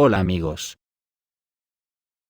Hola amigos.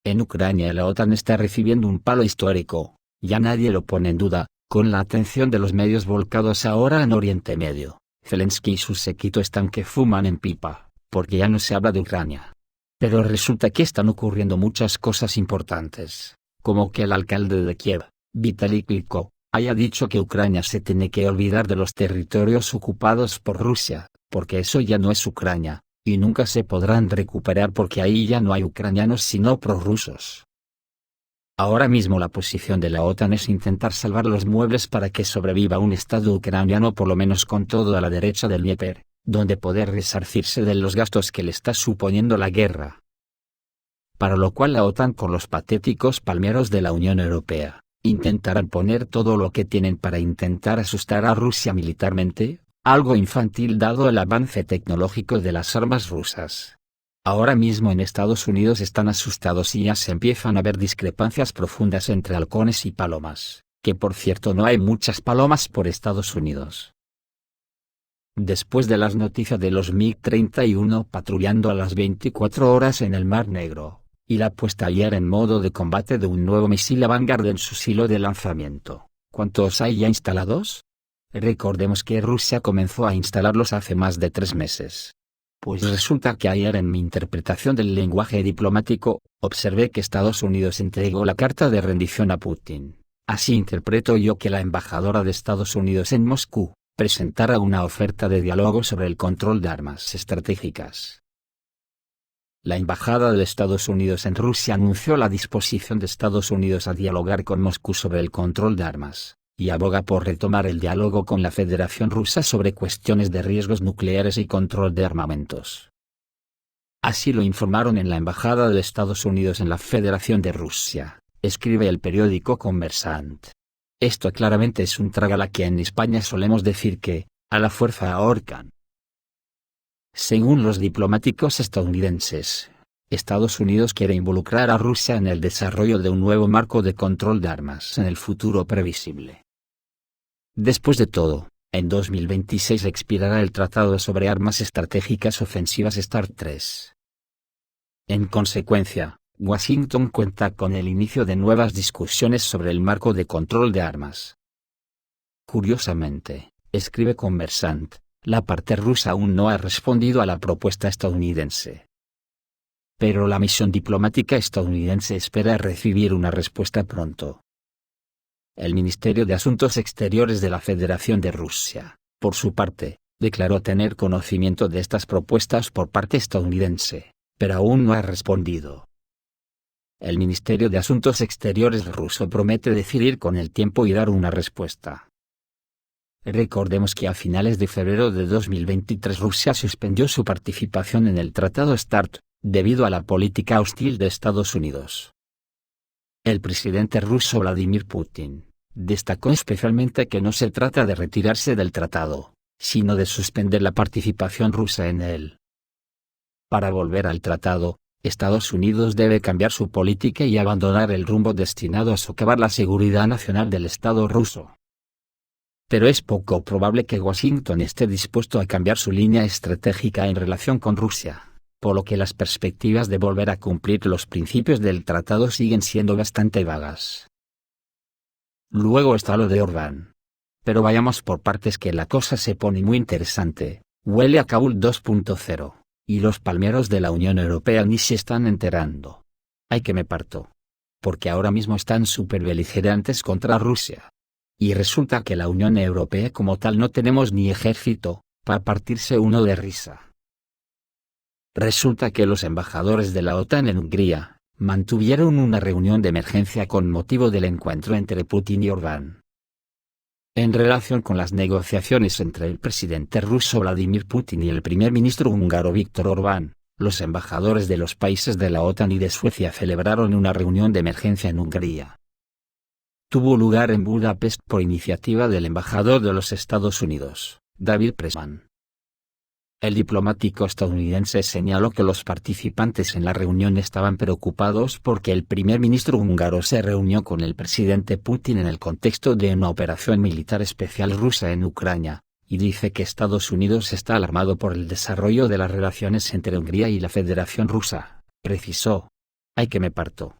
En Ucrania la OTAN está recibiendo un palo histórico, ya nadie lo pone en duda, con la atención de los medios volcados ahora en Oriente Medio. Zelensky y su séquito están que fuman en pipa, porque ya no se habla de Ucrania. Pero resulta que están ocurriendo muchas cosas importantes, como que el alcalde de Kiev, Vitaly Klitschko, haya dicho que Ucrania se tiene que olvidar de los territorios ocupados por Rusia, porque eso ya no es Ucrania, y nunca se podrán recuperar porque ahí ya no hay ucranianos sino prorrusos. Ahora mismo la posición de la OTAN es intentar salvar los muebles para que sobreviva un Estado ucraniano por lo menos con todo a la derecha del Dnieper, donde poder resarcirse de los gastos que le está suponiendo la guerra. Para lo cual la OTAN con los patéticos palmeros de la Unión Europea, intentarán poner todo lo que tienen para intentar asustar a Rusia militarmente, algo infantil dado el avance tecnológico de las armas rusas. Ahora mismo en Estados Unidos están asustados y ya se empiezan a ver discrepancias profundas entre halcones y palomas, que por cierto no hay muchas palomas por Estados Unidos. Después de las noticias de los MiG-31 patrullando a las 24 horas en el Mar Negro, y la puesta ayer en modo de combate de un nuevo misil Vanguard en su silo de lanzamiento, ¿cuántos hay ya instalados? Recordemos que Rusia comenzó a instalarlos hace más de 3 meses. Pues resulta que ayer en mi interpretación del lenguaje diplomático, observé que Estados Unidos entregó la carta de rendición a Putin. Así interpreto yo que la embajadora de Estados Unidos en Moscú presentara una oferta de diálogo sobre el control de armas estratégicas. La embajada de Estados Unidos en Rusia anunció la disposición de Estados Unidos a dialogar con Moscú sobre el control de armas, y aboga por retomar el diálogo con la Federación Rusa sobre cuestiones de riesgos nucleares y control de armamentos. Así lo informaron en la Embajada de Estados Unidos en la Federación de Rusia, escribe el periódico Kommersant. Esto claramente es un trágala que en España solemos decir que, a la fuerza ahorcan. Según los diplomáticos estadounidenses, Estados Unidos quiere involucrar a Rusia en el desarrollo de un nuevo marco de control de armas en el futuro previsible. Después de todo, en 2026 expirará el Tratado sobre Armas Estratégicas Ofensivas START III. En consecuencia, Washington cuenta con el inicio de nuevas discusiones sobre el marco de control de armas. Curiosamente, escribe Kommersant, la parte rusa aún no ha respondido a la propuesta estadounidense. Pero la misión diplomática estadounidense espera recibir una respuesta pronto. El Ministerio de Asuntos Exteriores de la Federación de Rusia, por su parte, declaró tener conocimiento de estas propuestas por parte estadounidense, pero aún no ha respondido. El Ministerio de Asuntos Exteriores ruso promete decidir con el tiempo y dar una respuesta. Recordemos que a finales de febrero de 2023 Rusia suspendió su participación en el Tratado START, debido a la política hostil de Estados Unidos. El presidente ruso Vladimir Putin destacó especialmente que no se trata de retirarse del tratado, sino de suspender la participación rusa en él. Para volver al tratado, Estados Unidos debe cambiar su política y abandonar el rumbo destinado a socavar la seguridad nacional del Estado ruso. Pero es poco probable que Washington esté dispuesto a cambiar su línea estratégica en relación con Rusia, por lo que las perspectivas de volver a cumplir los principios del tratado siguen siendo bastante vagas. Luego está lo de Orbán. Pero vayamos por partes que la cosa se pone muy interesante, huele a Kabul 2.0, y los palmeros de la Unión Europea ni se están enterando. ¡Ay que me parto! Porque ahora mismo están súper beligerantes contra Rusia. Y resulta que la Unión Europea como tal no tenemos ni ejército, para partirse uno de risa. Resulta que los embajadores de la OTAN en Hungría mantuvieron una reunión de emergencia con motivo del encuentro entre Putin y Orbán. En relación con las negociaciones entre el presidente ruso Vladimir Putin y el primer ministro húngaro Viktor Orbán, los embajadores de los países de la OTAN y de Suecia celebraron una reunión de emergencia en Hungría. Tuvo lugar en Budapest por iniciativa del embajador de los Estados Unidos, David Pressman. El diplomático estadounidense señaló que los participantes en la reunión estaban preocupados porque el primer ministro húngaro se reunió con el presidente Putin en el contexto de una operación militar especial rusa en Ucrania, y dice que Estados Unidos está alarmado por el desarrollo de las relaciones entre Hungría y la Federación Rusa. Precisó: "Ay, que me parto".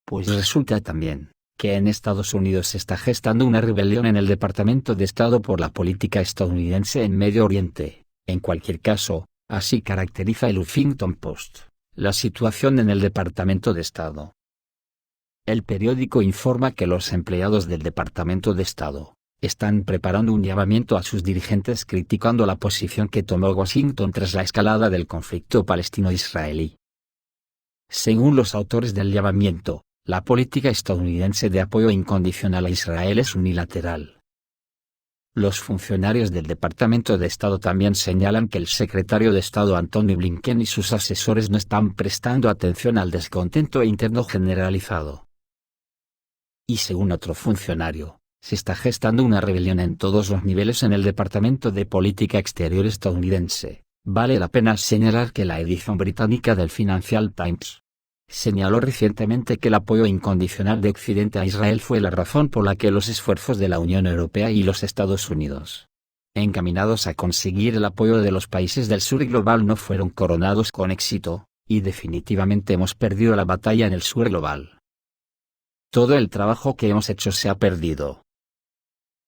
Pues resulta también que en Estados Unidos se está gestando una rebelión en el Departamento de Estado por la política estadounidense en Medio Oriente. En cualquier caso, así caracteriza el Huffington Post la situación en el Departamento de Estado. El periódico informa que los empleados del Departamento de Estado están preparando un llamamiento a sus dirigentes criticando la posición que tomó Washington tras la escalada del conflicto palestino-israelí. Según los autores del llamamiento, la política estadounidense de apoyo incondicional a Israel es unilateral. Los funcionarios del Departamento de Estado también señalan que el secretario de Estado Antony Blinken y sus asesores no están prestando atención al descontento interno generalizado. Y según otro funcionario, se está gestando una rebelión en todos los niveles en el Departamento de Política Exterior estadounidense. Vale la pena señalar que la edición británica del Financial Times señaló recientemente que el apoyo incondicional de Occidente a Israel fue la razón por la que los esfuerzos de la Unión Europea y los Estados Unidos, encaminados a conseguir el apoyo de los países del sur global, no fueron coronados con éxito, y definitivamente hemos perdido la batalla en el sur global. Todo el trabajo que hemos hecho se ha perdido.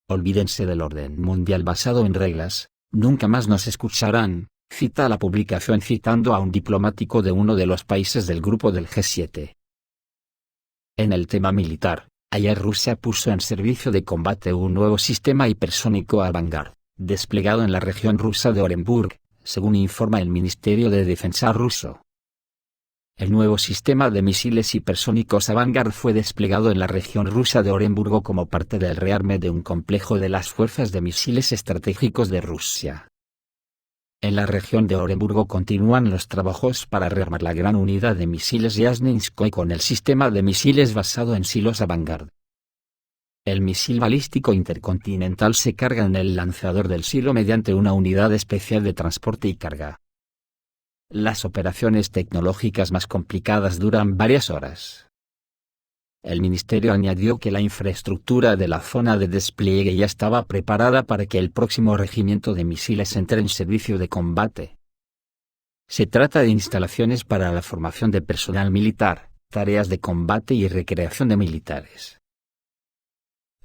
Olvídense del orden mundial basado en reglas, nunca más nos escucharán. Cita la publicación citando a un diplomático de uno de los países del grupo del G7. En el tema militar, ayer Rusia puso en servicio de combate un nuevo sistema hipersónico Avangard, desplegado en la región rusa de Orenburg, según informa el Ministerio de Defensa ruso. El nuevo sistema de misiles hipersónicos Avangard fue desplegado en la región rusa de Orenburgo como parte del rearme de un complejo de las fuerzas de misiles estratégicos de Rusia. En la región de Orenburgo continúan los trabajos para rearmar la gran unidad de misiles Yasninskoye con el sistema de misiles basado en silos Avangard. El misil balístico intercontinental se carga en el lanzador del silo mediante una unidad especial de transporte y carga. Las operaciones tecnológicas más complicadas duran varias horas. El ministerio añadió que la infraestructura de la zona de despliegue ya estaba preparada para que el próximo regimiento de misiles entre en servicio de combate. Se trata de instalaciones para la formación de personal militar, tareas de combate y recreación de militares.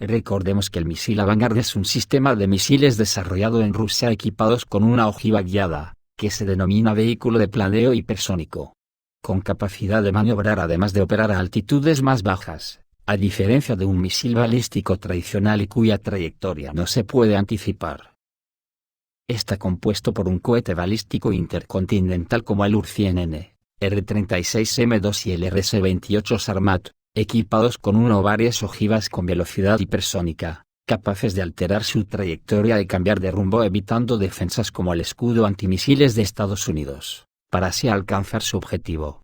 Recordemos que el misil Avangard es un sistema de misiles desarrollado en Rusia equipados con una ojiva guiada, que se denomina vehículo de planeo hipersónico, con capacidad de maniobrar además de operar a altitudes más bajas, a diferencia de un misil balístico tradicional y cuya trayectoria no se puede anticipar. Está compuesto por un cohete balístico intercontinental como el UR-100N, R-36M2 y el RS-28 Sarmat, equipados con una o varias ojivas con velocidad hipersónica, capaces de alterar su trayectoria y cambiar de rumbo evitando defensas como el escudo antimisiles de Estados Unidos, para así alcanzar su objetivo.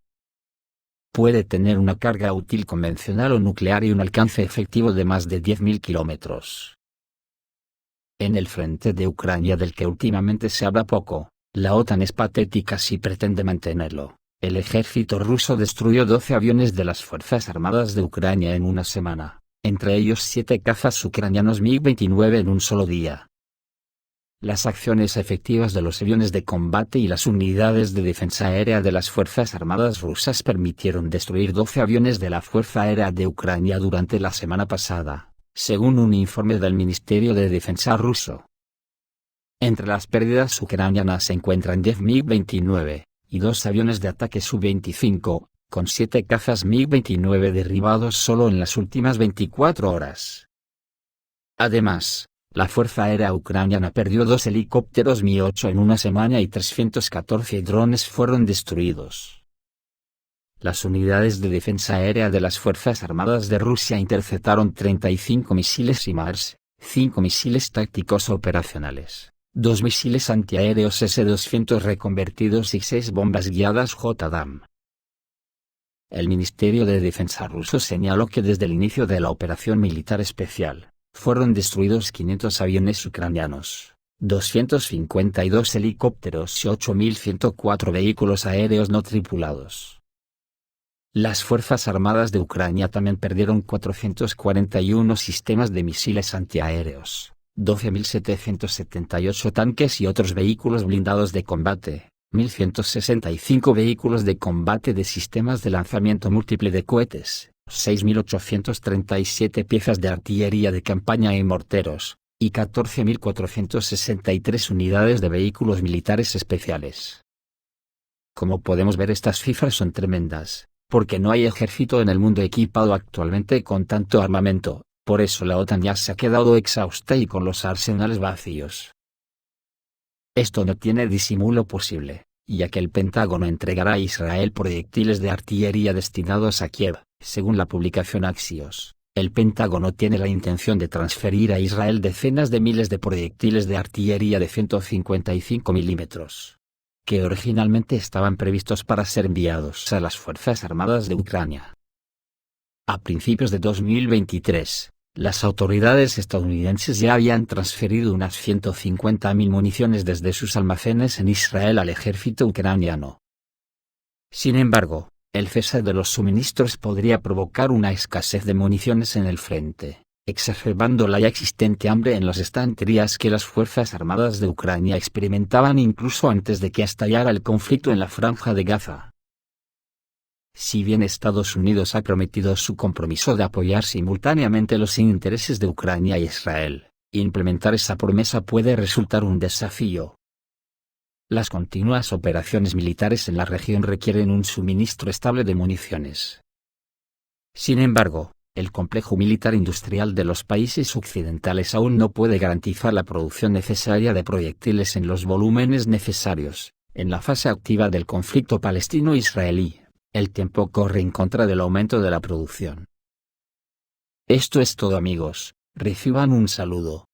Puede tener una carga útil convencional o nuclear y un alcance efectivo de más de 10.000 kilómetros. En el frente de Ucrania, del que últimamente se habla poco, la OTAN es patética si pretende mantenerlo. El ejército ruso destruyó 12 aviones de las Fuerzas Armadas de Ucrania en una semana, entre ellos 7 cazas ucranianos MiG-29 en un solo día. Las acciones efectivas de los aviones de combate y las unidades de defensa aérea de las Fuerzas Armadas rusas permitieron destruir 12 aviones de la Fuerza Aérea de Ucrania durante la semana pasada, según un informe del Ministerio de Defensa ruso. Entre las pérdidas ucranianas se encuentran 10 MiG-29, y 2 aviones de ataque Su-25, con 7 cazas MiG-29 derribados solo en las últimas 24 horas. Además, la Fuerza Aérea Ucraniana perdió 2 helicópteros Mi-8 en una semana y 314 drones fueron destruidos. Las unidades de defensa aérea de las Fuerzas Armadas de Rusia interceptaron 35 misiles HIMARS, 5 misiles tácticos operacionales, 2 misiles antiaéreos S-200 reconvertidos y 6 bombas guiadas JDAM. El Ministerio de Defensa ruso señaló que desde el inicio de la operación militar especial, fueron destruidos 500 aviones ucranianos, 252 helicópteros y 8.104 vehículos aéreos no tripulados. Las Fuerzas Armadas de Ucrania también perdieron 441 sistemas de misiles antiaéreos, 12.778 tanques y otros vehículos blindados de combate, 1.165 vehículos de combate de sistemas de lanzamiento múltiple de cohetes, 6.837 piezas de artillería de campaña y morteros, y 14.463 unidades de vehículos militares especiales. Como podemos ver, estas cifras son tremendas, porque no hay ejército en el mundo equipado actualmente con tanto armamento, por eso la OTAN ya se ha quedado exhausta y con los arsenales vacíos. Esto no tiene disimulo posible, ya que el Pentágono entregará a Israel proyectiles de artillería destinados a Kiev. Según la publicación Axios, el Pentágono tiene la intención de transferir a Israel decenas de miles de proyectiles de artillería de 155 milímetros, que originalmente estaban previstos para ser enviados a las Fuerzas Armadas de Ucrania. A principios de 2023, las autoridades estadounidenses ya habían transferido unas 150.000 municiones desde sus almacenes en Israel al ejército ucraniano. Sin embargo, el cese de los suministros podría provocar una escasez de municiones en el frente, exacerbando la ya existente hambre en las estanterías que las Fuerzas Armadas de Ucrania experimentaban incluso antes de que estallara el conflicto en la Franja de Gaza. Si bien Estados Unidos ha prometido su compromiso de apoyar simultáneamente los intereses de Ucrania y Israel, implementar esa promesa puede resultar un desafío. Las continuas operaciones militares en la región requieren un suministro estable de municiones. Sin embargo, el complejo militar industrial de los países occidentales aún no puede garantizar la producción necesaria de proyectiles en los volúmenes necesarios. En la fase activa del conflicto palestino-israelí, el tiempo corre en contra del aumento de la producción. Esto es todo, amigos, reciban un saludo.